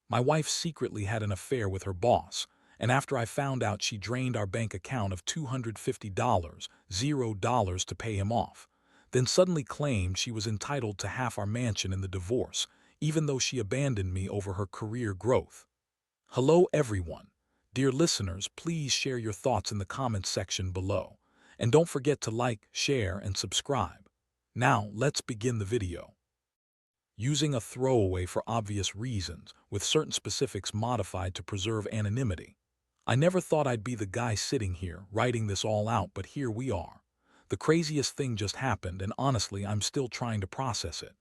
My wife secretly had an affair with her boss, and after I found out, she drained our bank account of $250, $0 to pay him off, then suddenly claimed she was entitled to half our mansion in the divorce, even though she abandoned me over her career growth. Hello everyone. Dear listeners, please share your thoughts in the comments section below. And don't forget to like, share, and subscribe. Now, let's begin the video. Using a throwaway for obvious reasons, with certain specifics modified to preserve anonymity. I never thought I'd be the guy sitting here, writing this all out, but here we are. The craziest thing just happened, and honestly, I'm still trying to process it.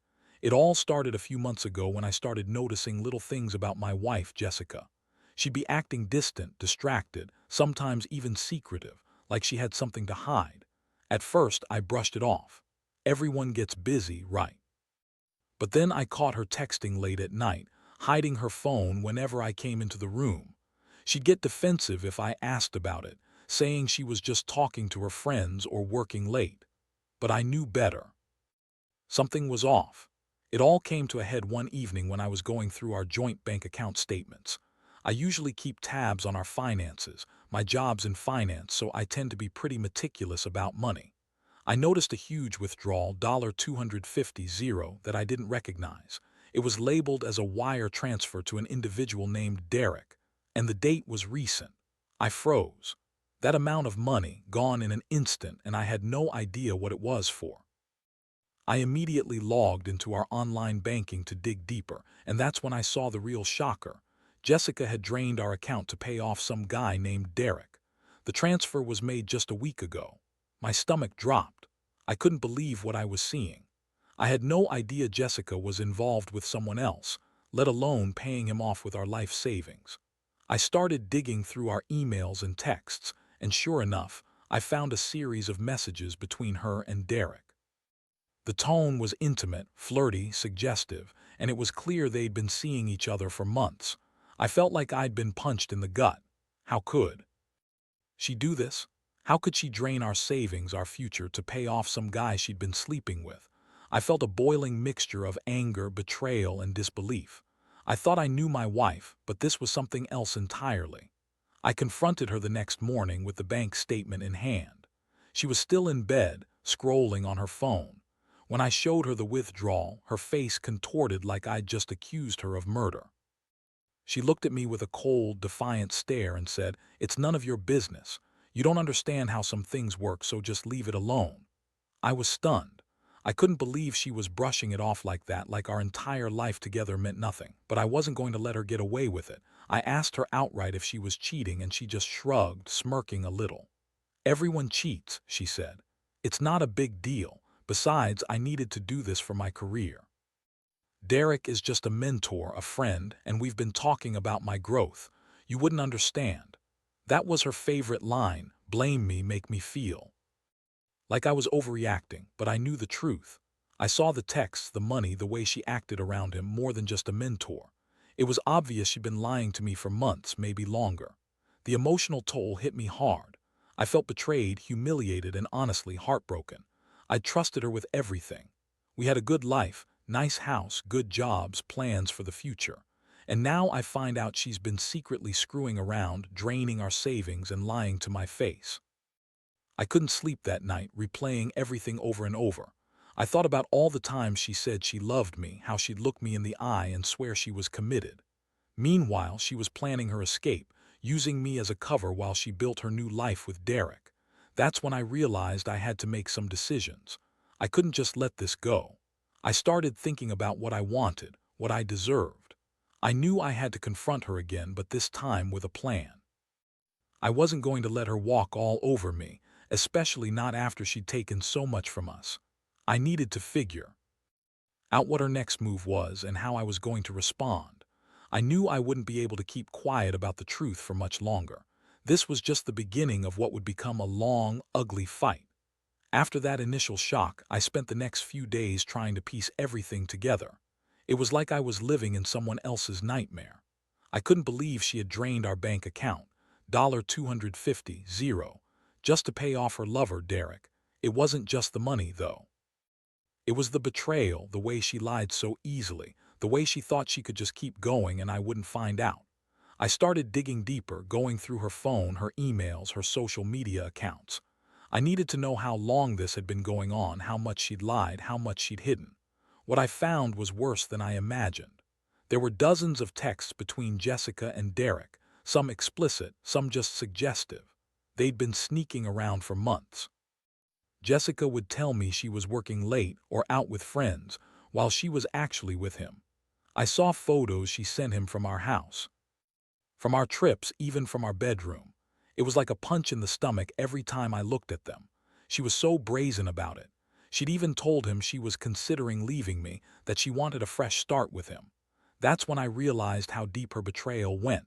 It all started a few months ago when I started noticing little things about my wife, Jessica. She'd be acting distant, distracted, sometimes even secretive, like she had something to hide. At first, I brushed it off. Everyone gets busy, right? But then I caught her texting late at night, hiding her phone whenever I came into the room. She'd get defensive if I asked about it, saying she was just talking to her friends or working late. But I knew better. Something was off. It all came to a head one evening when I was going through our joint bank account statements. I usually keep tabs on our finances. My job's in finance, so I tend to be pretty meticulous about money. I noticed a huge withdrawal, $250 that I didn't recognize. It was labeled as a wire transfer to an individual named Derek, and the date was recent. I froze. That amount of money, gone in an instant, and I had no idea what it was for. I immediately logged into our online banking to dig deeper, and that's when I saw the real shocker. Jessica had drained our account to pay off some guy named Derek. The transfer was made just a week ago. My stomach dropped. I couldn't believe what I was seeing. I had no idea Jessica was involved with someone else, let alone paying him off with our life savings. I started digging through our emails and texts, and sure enough, I found a series of messages between her and Derek. The tone was intimate, flirty, suggestive, and it was clear they'd been seeing each other for months. I felt like I'd been punched in the gut. How could she do this? How could she drain our savings, our future, to pay off some guy she'd been sleeping with? I felt a boiling mixture of anger, betrayal, and disbelief. I thought I knew my wife, but this was something else entirely. I confronted her the next morning with the bank statement in hand. She was still in bed, scrolling on her phone. When I showed her the withdrawal, her face contorted like I'd just accused her of murder. She looked at me with a cold, defiant stare and said, "It's none of your business. You don't understand how some things work, so just leave it alone." I was stunned. I couldn't believe she was brushing it off like that, like our entire life together meant nothing. But I wasn't going to let her get away with it. I asked her outright if she was cheating, and she just shrugged, smirking a little. "Everyone cheats," she said. "It's not a big deal. Besides, I needed to do this for my career. Derek is just a mentor, a friend, and we've been talking about my growth. You wouldn't understand." That was her favorite line: blame me, make me feel like I was overreacting, but I knew the truth. I saw the texts, the money, the way she acted around him, more than just a mentor. It was obvious she'd been lying to me for months, maybe longer. The emotional toll hit me hard. I felt betrayed, humiliated, and honestly heartbroken. I'd trusted her with everything. We had a good life, nice house, good jobs, plans for the future. And now I find out she's been secretly screwing around, draining our savings, and lying to my face. I couldn't sleep that night, replaying everything over and over. I thought about all the times she said she loved me, how she'd look me in the eye and swear she was committed. Meanwhile, she was planning her escape, using me as a cover while she built her new life with Derek. That's when I realized I had to make some decisions. I couldn't just let this go. I started thinking about what I wanted, what I deserved. I knew I had to confront her again, but this time with a plan. I wasn't going to let her walk all over me, especially not after she'd taken so much from us. I needed to figure out what her next move was and how I was going to respond. I knew I wouldn't be able to keep quiet about the truth for much longer. This was just the beginning of what would become a long, ugly fight. After that initial shock, I spent the next few days trying to piece everything together. It was like I was living in someone else's nightmare. I couldn't believe she had drained our bank account, $250, just to pay off her lover, Derek. It wasn't just the money, though. It was the betrayal, the way she lied so easily, The way she thought she could just keep going and I wouldn't find out. I started digging deeper, going through her phone, her emails, her social media accounts. I needed to know how long this had been going on, how much she'd lied, how much she'd hidden. What I found was worse than I imagined. There were dozens of texts between Jessica and Derek, some explicit, some just suggestive. They'd been sneaking around for months. Jessica would tell me she was working late or out with friends, while she was actually with him. I saw photos she sent him from our house, from our trips, even from our bedroom. It was like a punch in the stomach every time I looked at them. She was so brazen about it. She'd even told him she was considering leaving me, that she wanted a fresh start with him. That's when I realized how deep her betrayal went.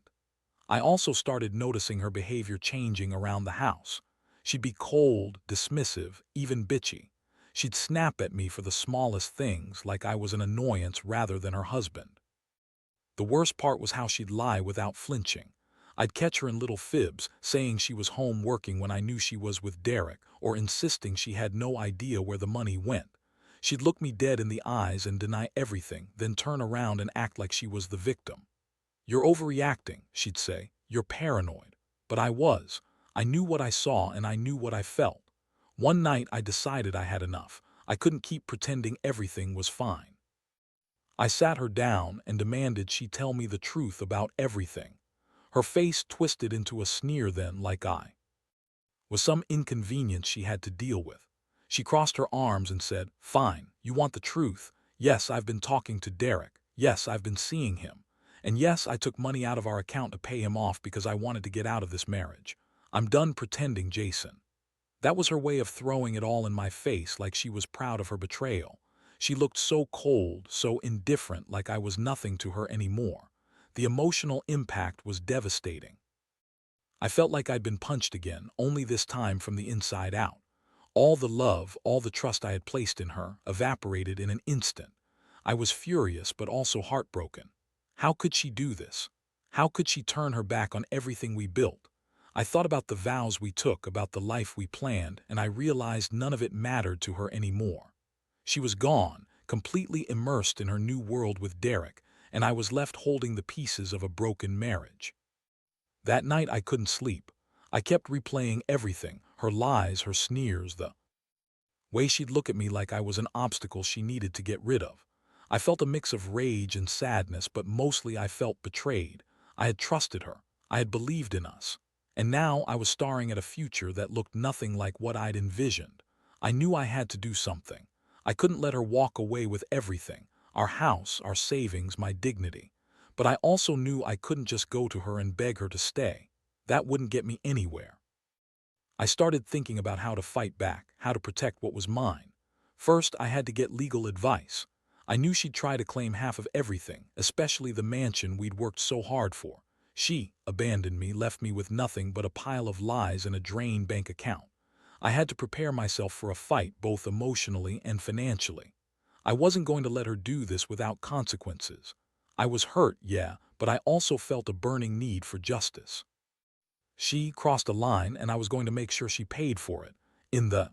I also started noticing her behavior changing around the house. She'd be cold, dismissive, even bitchy. She'd snap at me for the smallest things, like I was an annoyance rather than her husband. The worst part was how she'd lie without flinching. I'd catch her in little fibs, saying she was home working when I knew she was with Derek, or insisting she had no idea where the money went. She'd look me dead in the eyes and deny everything, then turn around and act like she was the victim. "You're overreacting," she'd say. "You're paranoid." But I was. I knew what I saw and I knew what I felt. One night I decided I had enough. I couldn't keep pretending everything was fine. I sat her down and demanded she tell me the truth about everything. Her face twisted into a sneer then, like I was some inconvenience she had to deal with. She crossed her arms and said, "Fine, you want the truth. Yes, I've been talking to Derek. Yes, I've been seeing him. And yes, I took money out of our account to pay him off because I wanted to get out of this marriage. I'm done pretending, Jason." That was her way of throwing it all in my face, like she was proud of her betrayal. She looked so cold, so indifferent, like I was nothing to her anymore. The emotional impact was devastating. I felt like I'd been punched again, only this time from the inside out. All the love, all the trust I had placed in her, evaporated in an instant. I was furious but also heartbroken. How could she do this? How could she turn her back on everything we built? I thought about the vows we took, about the life we planned, and I realized none of it mattered to her anymore. She was gone, completely immersed in her new world with Derek, and I was left holding the pieces of a broken marriage. That night I couldn't sleep. I kept replaying everything, her lies, her sneers, the way she'd look at me like I was an obstacle she needed to get rid of. I felt a mix of rage and sadness, but mostly I felt betrayed. I had trusted her. I had believed in us. And now I was staring at a future that looked nothing like what I'd envisioned. I knew I had to do something. I couldn't let her walk away with everything, our house, our savings, my dignity. But I also knew I couldn't just go to her and beg her to stay. That wouldn't get me anywhere. I started thinking about how to fight back, how to protect what was mine. First, I had to get legal advice. I knew she'd try to claim half of everything, especially the mansion we'd worked so hard for. She abandoned me, left me with nothing but a pile of lies and a drained bank account. I had to prepare myself for a fight, both emotionally and financially. I wasn't going to let her do this without consequences. I was hurt, yeah, but I also felt a burning need for justice. She crossed a line and I was going to make sure she paid for it. In the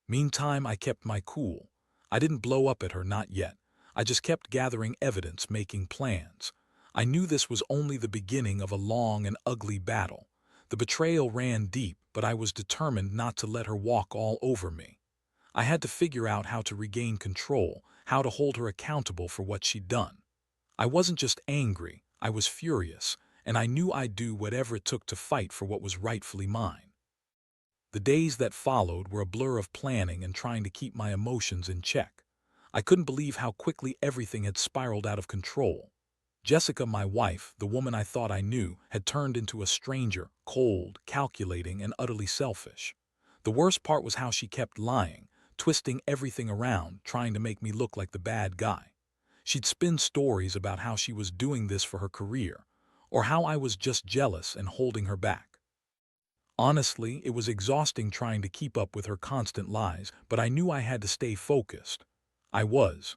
meantime, I kept my cool. I didn't blow up at her, not yet. I just kept gathering evidence, making plans. I knew this was only the beginning of a long and ugly battle. The betrayal ran deep, but I was determined not to let her walk all over me. I had to figure out how to regain control, how to hold her accountable for what she'd done. I wasn't just angry, I was furious, and I knew I'd do whatever it took to fight for what was rightfully mine. The days that followed were a blur of planning and trying to keep my emotions in check. I couldn't believe how quickly everything had spiraled out of control. Jessica, my wife, the woman I thought I knew, had turned into a stranger, cold, calculating, and utterly selfish. The worst part was how she kept lying, twisting everything around, trying to make me look like the bad guy. She'd spin stories about how she was doing this for her career, or how I was just jealous and holding her back. Honestly, it was exhausting trying to keep up with her constant lies, but I knew I had to stay focused. I was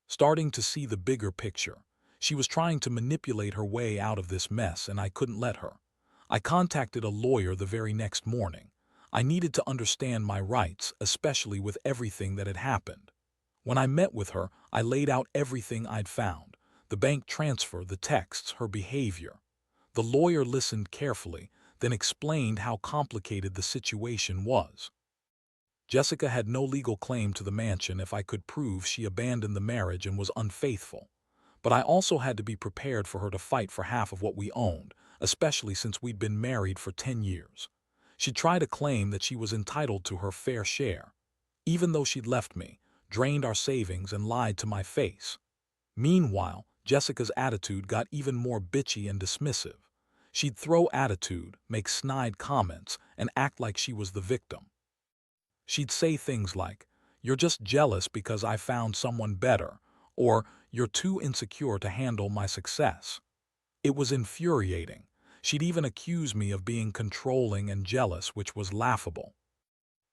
starting to see the bigger picture. She was trying to manipulate her way out of this mess, and I couldn't let her. I contacted a lawyer the very next morning. I needed to understand my rights, especially with everything that had happened. When I met with her, I laid out everything I'd found: the bank transfer, the texts, her behavior. The lawyer listened carefully, then explained how complicated the situation was. Jessica had no legal claim to the mansion if I could prove she abandoned the marriage and was unfaithful. But I also had to be prepared for her to fight for half of what we owned, especially since we'd been married for 10 years. She'd try to claim that she was entitled to her fair share, even though she'd left me, drained our savings, and lied to my face. Meanwhile, Jessica's attitude got even more bitchy and dismissive. She'd throw attitude, make snide comments, and act like she was the victim. She'd say things like, "You're just jealous because I found someone better," or "You're too insecure to handle my success." It was infuriating. She'd even accuse me of being controlling and jealous, which was laughable,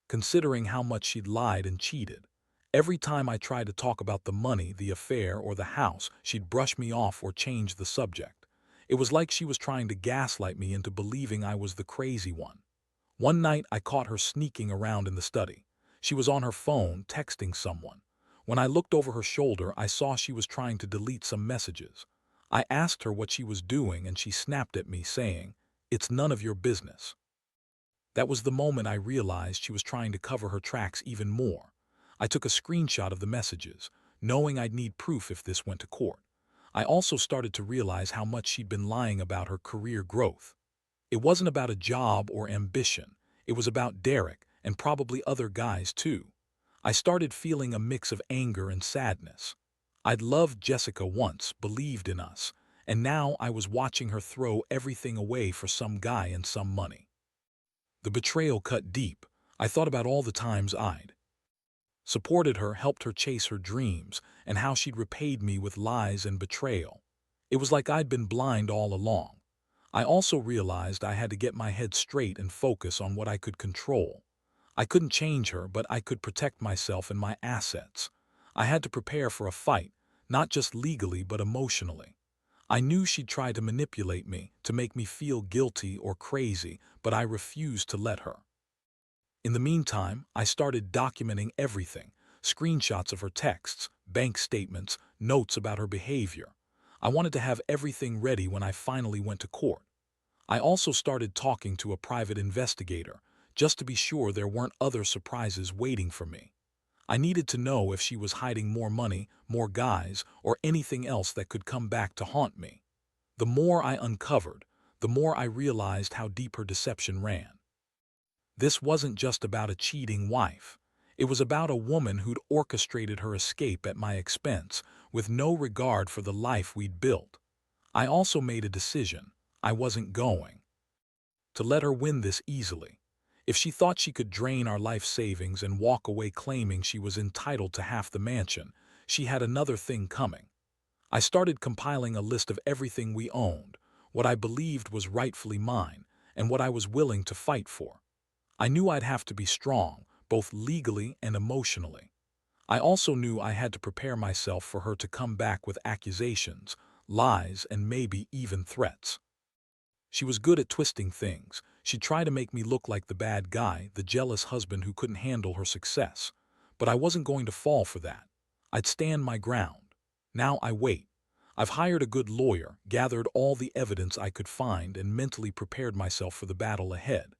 considering how much she'd lied and cheated. Every time I tried to talk about the money, the affair, or the house, she'd brush me off or change the subject. It was like she was trying to gaslight me into believing I was the crazy one. One night, I caught her sneaking around in the study. She was on her phone, texting someone. When I looked over her shoulder, I saw she was trying to delete some messages. I asked her what she was doing, and she snapped at me, saying, "It's none of your business." That was the moment I realized she was trying to cover her tracks even more. I took a screenshot of the messages, knowing I'd need proof if this went to court. I also started to realize how much she'd been lying about her career growth. It wasn't about a job or ambition. It was about Derek, and probably other guys too. I started feeling a mix of anger and sadness. I'd loved Jessica once, believed in us, and now I was watching her throw everything away for some guy and some money. The betrayal cut deep. I thought about all the times I'd supported her, helped her chase her dreams, and how she'd repaid me with lies and betrayal. It was like I'd been blind all along. I also realized I had to get my head straight and focus on what I could control. I couldn't change her, but I could protect myself and my assets. I had to prepare for a fight, not just legally but emotionally. I knew she'd try to manipulate me, to make me feel guilty or crazy, but I refused to let her. In the meantime, I started documenting everything: screenshots of her texts, bank statements, notes about her behavior. I wanted to have everything ready when I finally went to court. I also started talking to a private investigator, just to be sure there weren't other surprises waiting for me. I needed to know if she was hiding more money, more guys, or anything else that could come back to haunt me. The more I uncovered, the more I realized how deep her deception ran. This wasn't just about a cheating wife. It was about a woman who'd orchestrated her escape at my expense, with no regard for the life we'd built. I also made a decision. I wasn't going to let her win this easily. If she thought she could drain our life savings and walk away claiming she was entitled to half the mansion, she had another thing coming. I started compiling a list of everything we owned, what I believed was rightfully mine, and what I was willing to fight for. I knew I'd have to be strong, both legally and emotionally. I also knew I had to prepare myself for her to come back with accusations, lies, and maybe even threats. She was good at twisting things. She'd try to make me look like the bad guy, the jealous husband who couldn't handle her success. But I wasn't going to fall for that. I'd stand my ground. Now I wait. I've hired a good lawyer, gathered all the evidence I could find, and mentally prepared myself for the battle ahead.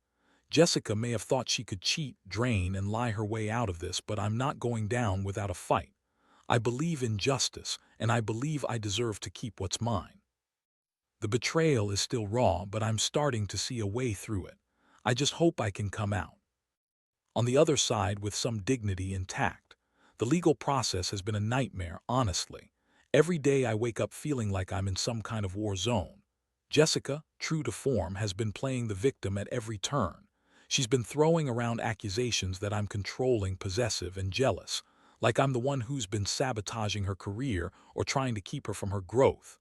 Jessica may have thought she could cheat, drain, and lie her way out of this, but I'm not going down without a fight. I believe in justice, and I believe I deserve to keep what's mine. The betrayal is still raw, but I'm starting to see a way through it. I just hope I can come out on the other side with some dignity intact. The legal process has been a nightmare, honestly. Every day I wake up feeling like I'm in some kind of war zone. Jessica, true to form, has been playing the victim at every turn. She's been throwing around accusations that I'm controlling, possessive, and jealous, like I'm the one who's been sabotaging her career or trying to keep her from her growth.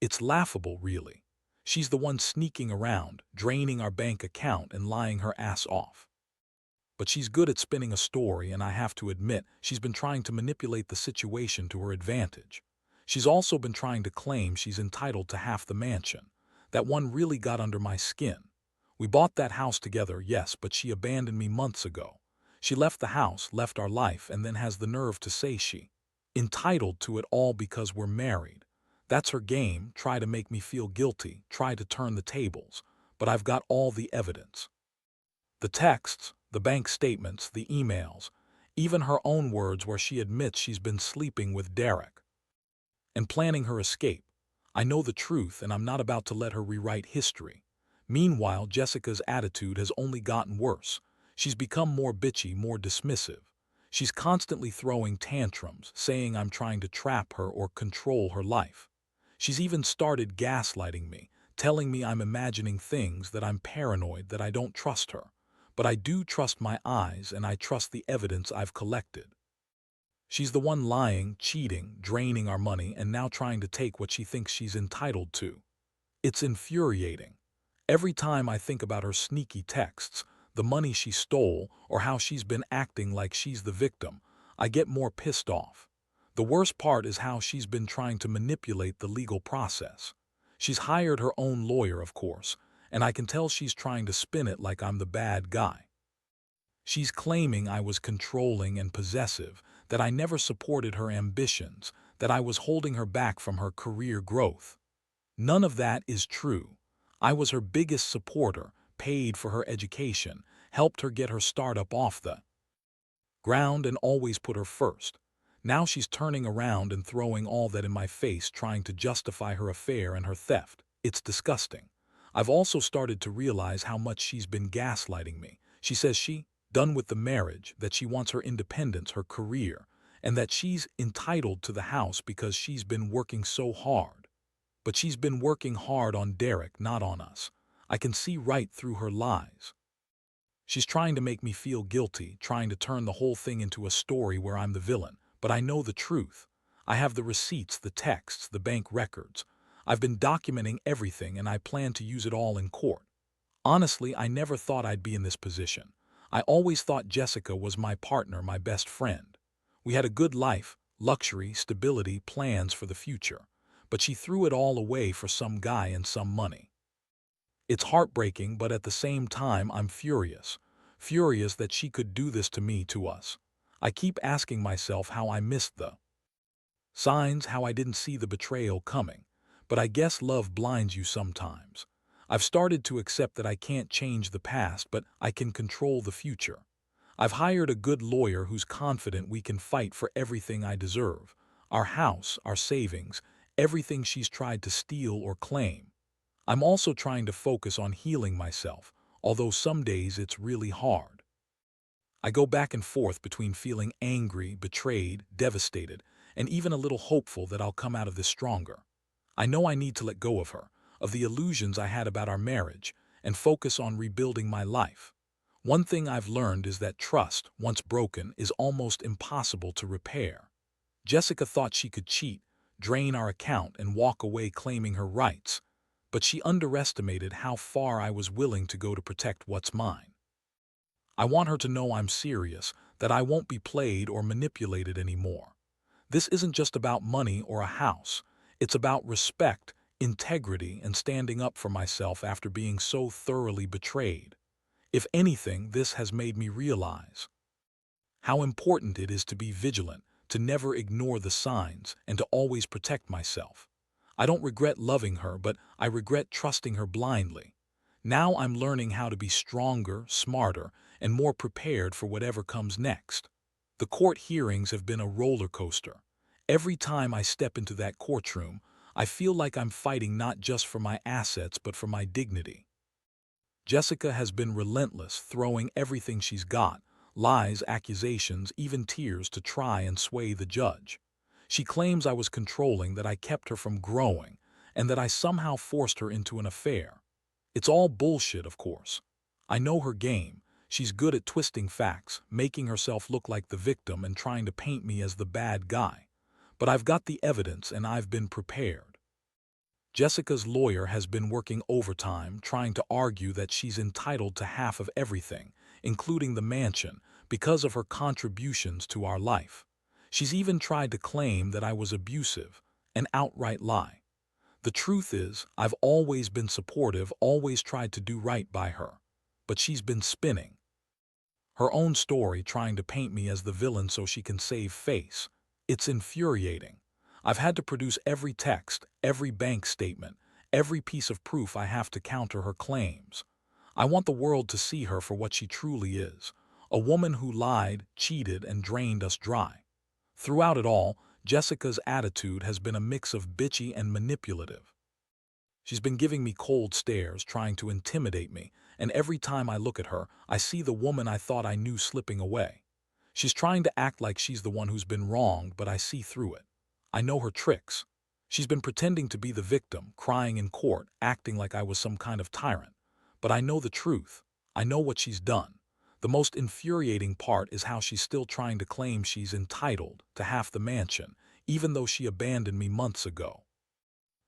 It's laughable, really. She's the one sneaking around, draining our bank account and lying her ass off. But she's good at spinning a story, and I have to admit, she's been trying to manipulate the situation to her advantage. She's also been trying to claim she's entitled to half the mansion. That one really got under my skin. We bought that house together, yes, but she abandoned me months ago. She left the house, left our life, and then has the nerve to say she entitled to it all because we're married. That's her game, try to make me feel guilty, try to turn the tables. But I've got all the evidence. The texts, the bank statements, the emails, even her own words where she admits she's been sleeping with Derek and planning her escape. I know the truth, and I'm not about to let her rewrite history. Meanwhile, Jessica's attitude has only gotten worse. She's become more bitchy, more dismissive. She's constantly throwing tantrums, saying I'm trying to trap her or control her life. She's even started gaslighting me, telling me I'm imagining things, that I'm paranoid, that I don't trust her. But I do trust my eyes, and I trust the evidence I've collected. She's the one lying, cheating, draining our money, and now trying to take what she thinks she's entitled to. It's infuriating. Every time I think about her sneaky texts, the money she stole, or how she's been acting like she's the victim, I get more pissed off. The worst part is how she's been trying to manipulate the legal process. She's hired her own lawyer, of course, and I can tell she's trying to spin it like I'm the bad guy. She's claiming I was controlling and possessive, that I never supported her ambitions, that I was holding her back from her career growth. None of that is true. I was her biggest supporter, paid for her education, helped her get her startup off the ground, and always put her first. Now she's turning around and throwing all that in my face, trying to justify her affair and her theft. It's disgusting. I've also started to realize how much she's been gaslighting me. She says she done with the marriage, that she wants her independence, her career, and that she's entitled to the house because she's been working so hard. But she's been working hard on Derek, not on us. I can see right through her lies. She's trying to make me feel guilty, trying to turn the whole thing into a story where I'm the villain. But I know the truth. I have the receipts, the texts, the bank records. I've been documenting everything, and I plan to use it all in court. Honestly, I never thought I'd be in this position. I always thought Jessica was my partner, my best friend. We had a good life, luxury, stability, plans for the future. But she threw it all away for some guy and some money. It's heartbreaking, but at the same time I'm furious. Furious that she could do this to me, to us. I keep asking myself how I missed the signs, how I didn't see the betrayal coming. But I guess love blinds you sometimes. I've started to accept that I can't change the past, but I can control the future. I've hired a good lawyer who's confident we can fight for everything I deserve. Our house, our savings, everything she's tried to steal or claim. I'm also trying to focus on healing myself, although some days it's really hard. I go back and forth between feeling angry, betrayed, devastated, and even a little hopeful that I'll come out of this stronger. I know I need to let go of her, of the illusions I had about our marriage, and focus on rebuilding my life. One thing I've learned is that trust, once broken, is almost impossible to repair. Jessica thought she could cheat, drain our account, and walk away claiming her rights, but she underestimated how far I was willing to go to protect what's mine. I want her to know I'm serious, that I won't be played or manipulated anymore. This isn't just about money or a house. It's about respect, integrity, and standing up for myself after being so thoroughly betrayed. If anything, this has made me realize how important it is to be vigilant, to never ignore the signs, and to always protect myself. I don't regret loving her, but I regret trusting her blindly. Now I'm learning how to be stronger, smarter, and more prepared for whatever comes next. The court hearings have been a roller coaster. Every time I step into that courtroom, I feel like I'm fighting not just for my assets but for my dignity. Jessica has been relentless, throwing everything she's got, lies, accusations, even tears, to try and sway the judge. She claims I was controlling, that I kept her from growing, and that I somehow forced her into an affair. It's all bullshit, of course. I know her game. She's good at twisting facts, making herself look like the victim and trying to paint me as the bad guy. But I've got the evidence, and I've been prepared. Jessica's lawyer has been working overtime trying to argue that she's entitled to half of everything, including the mansion, because of her contributions to our life. She's even tried to claim that I was abusive, an outright lie. The truth is, I've always been supportive, always tried to do right by her. But she's been spinning. Her own story trying to paint me as the villain so she can save face. It's infuriating. I've had to produce every text, every bank statement, every piece of proof I have to counter her claims. I want the world to see her for what she truly is, a woman who lied, cheated, and drained us dry. Throughout it all, Jessica's attitude has been a mix of bitchy and manipulative. She's been giving me cold stares, trying to intimidate me, and every time I look at her, I see the woman I thought I knew slipping away. She's trying to act like she's the one who's been wronged, but I see through it. I know her tricks. She's been pretending to be the victim, crying in court, acting like I was some kind of tyrant. But I know the truth. I know what she's done. The most infuriating part is how she's still trying to claim she's entitled to half the mansion, even though she abandoned me months ago.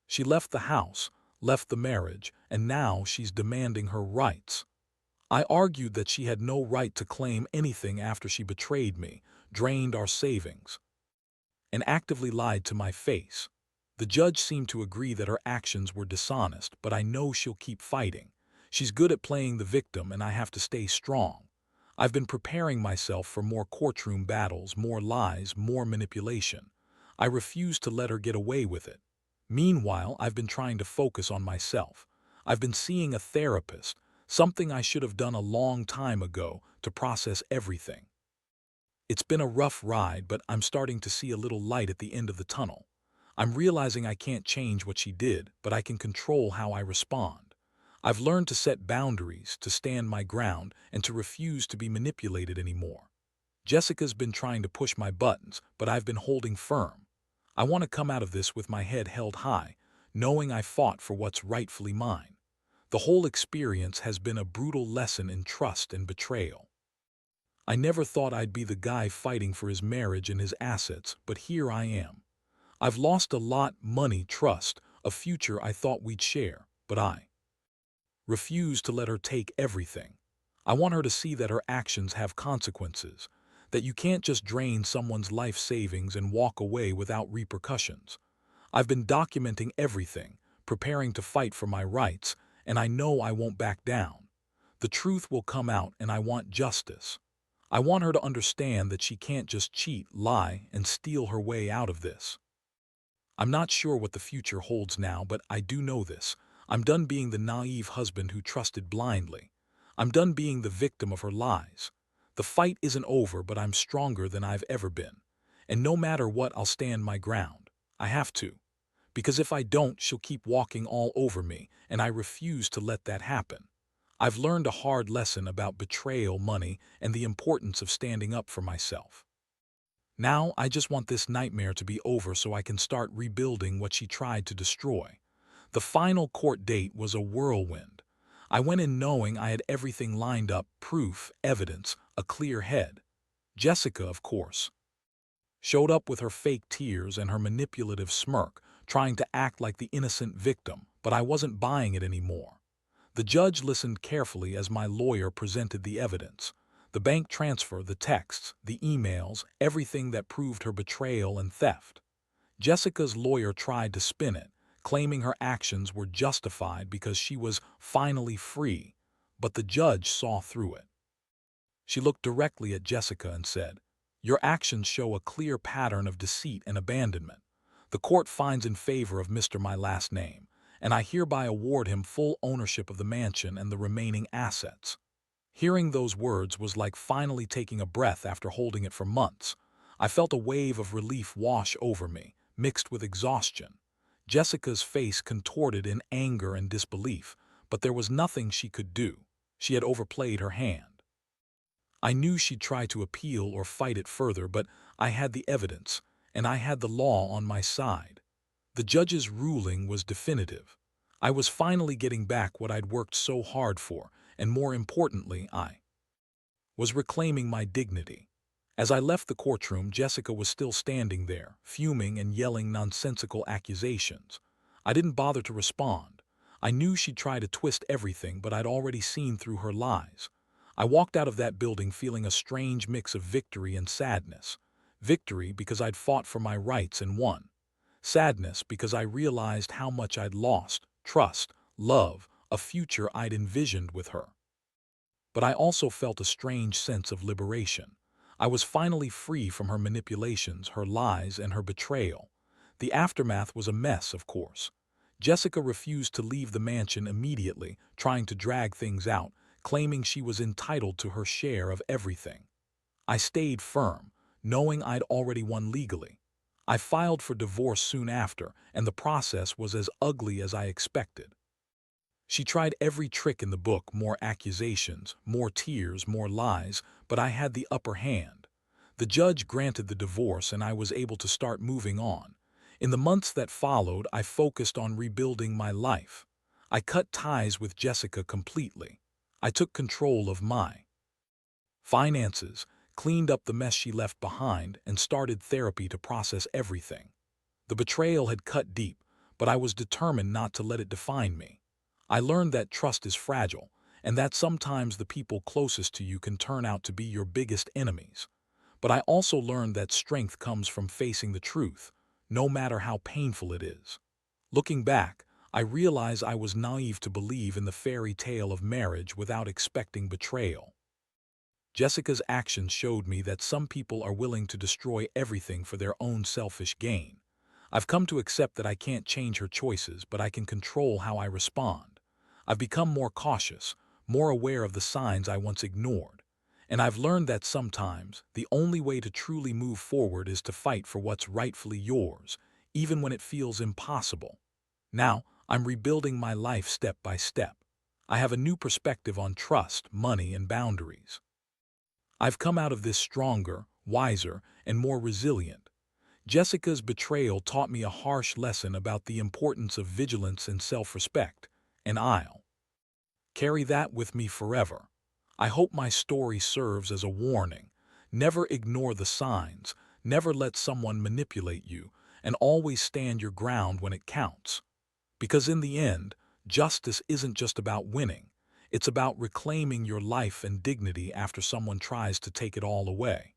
She left the house, left the marriage, and now she's demanding her rights. I argued that she had no right to claim anything after she betrayed me, drained our savings, and actively lied to my face. The judge seemed to agree that her actions were dishonest, but I know she'll keep fighting. She's good at playing the victim, and I have to stay strong. I've been preparing myself for more courtroom battles, more lies, more manipulation. I refuse to let her get away with it. Meanwhile, I've been trying to focus on myself. I've been seeing a therapist, something I should have done a long time ago to process everything. It's been a rough ride, but I'm starting to see a little light at the end of the tunnel. I'm realizing I can't change what she did, but I can control how I respond. I've learned to set boundaries, to stand my ground, and to refuse to be manipulated anymore. Jessica's been trying to push my buttons, but I've been holding firm. I want to come out of this with my head held high, knowing I fought for what's rightfully mine. The whole experience has been a brutal lesson in trust and betrayal. I never thought I'd be the guy fighting for his marriage and his assets, but here I am. I've lost a lot: money, trust, a future I thought we'd share, but I refuse to let her take everything. I want her to see that her actions have consequences, that you can't just drain someone's life savings and walk away without repercussions. I've been documenting everything, preparing to fight for my rights, and I know I won't back down. The truth will come out, and I want justice. I want her to understand that she can't just cheat, lie, and steal her way out of this. I'm not sure what the future holds now, but I do know this. I'm done being the naive husband who trusted blindly. I'm done being the victim of her lies. The fight isn't over, but I'm stronger than I've ever been. And no matter what, I'll stand my ground. I have to. Because if I don't, she'll keep walking all over me, and I refuse to let that happen. I've learned a hard lesson about betrayal, money, and the importance of standing up for myself. Now I just want this nightmare to be over so I can start rebuilding what she tried to destroy. The final court date was a whirlwind. I went in knowing I had everything lined up: proof, evidence, a clear head. Jessica, of course, showed up with her fake tears and her manipulative smirk, trying to act like the innocent victim, but I wasn't buying it anymore. The judge listened carefully as my lawyer presented the evidence: the bank transfer, the texts, the emails, everything that proved her betrayal and theft. Jessica's lawyer tried to spin it, claiming her actions were justified because she was finally free, but the judge saw through it. She looked directly at Jessica and said, "Your actions show a clear pattern of deceit and abandonment. The court finds in favor of Mr. My last name, and I hereby award him full ownership of the mansion and the remaining assets." Hearing those words was like finally taking a breath after holding it for months. I felt a wave of relief wash over me, mixed with exhaustion. Jessica's face contorted in anger and disbelief, but there was nothing she could do. She had overplayed her hand. I knew she'd try to appeal or fight it further, but I had the evidence, and I had the law on my side. The judge's ruling was definitive. I was finally getting back what I'd worked so hard for, and more importantly, I was reclaiming my dignity. As I left the courtroom, Jessica was still standing there, fuming and yelling nonsensical accusations. I didn't bother to respond. I knew she'd try to twist everything, but I'd already seen through her lies. I walked out of that building feeling a strange mix of victory and sadness. Victory because I'd fought for my rights and won. Sadness because I realized how much I'd lost: trust, love, a future I'd envisioned with her. But I also felt a strange sense of liberation. I was finally free from her manipulations, her lies, and her betrayal. The aftermath was a mess, of course. Jessica refused to leave the mansion immediately, trying to drag things out, claiming she was entitled to her share of everything. I stayed firm, knowing I'd already won legally. I filed for divorce soon after, and the process was as ugly as I expected. She tried every trick in the book, more accusations, more tears, more lies, but I had the upper hand. The judge granted the divorce and I was able to start moving on. In the months that followed, I focused on rebuilding my life. I cut ties with Jessica completely. I took control of my finances, cleaned up the mess she left behind, and started therapy to process everything. The betrayal had cut deep, but I was determined not to let it define me. I learned that trust is fragile, and that sometimes the people closest to you can turn out to be your biggest enemies. But I also learned that strength comes from facing the truth, no matter how painful it is. Looking back, I realize I was naive to believe in the fairy tale of marriage without expecting betrayal. Jessica's actions showed me that some people are willing to destroy everything for their own selfish gain. I've come to accept that I can't change her choices, but I can control how I respond. I've become more cautious, more aware of the signs I once ignored. And I've learned that sometimes the only way to truly move forward is to fight for what's rightfully yours, even when it feels impossible. Now, I'm rebuilding my life step by step. I have a new perspective on trust, money, and boundaries. I've come out of this stronger, wiser, and more resilient. Jessica's betrayal taught me a harsh lesson about the importance of vigilance and self-respect, and I'll carry that with me forever. I hope my story serves as a warning. Never ignore the signs, never let someone manipulate you, and always stand your ground when it counts. Because in the end, justice isn't just about winning. It's about reclaiming your life and dignity after someone tries to take it all away.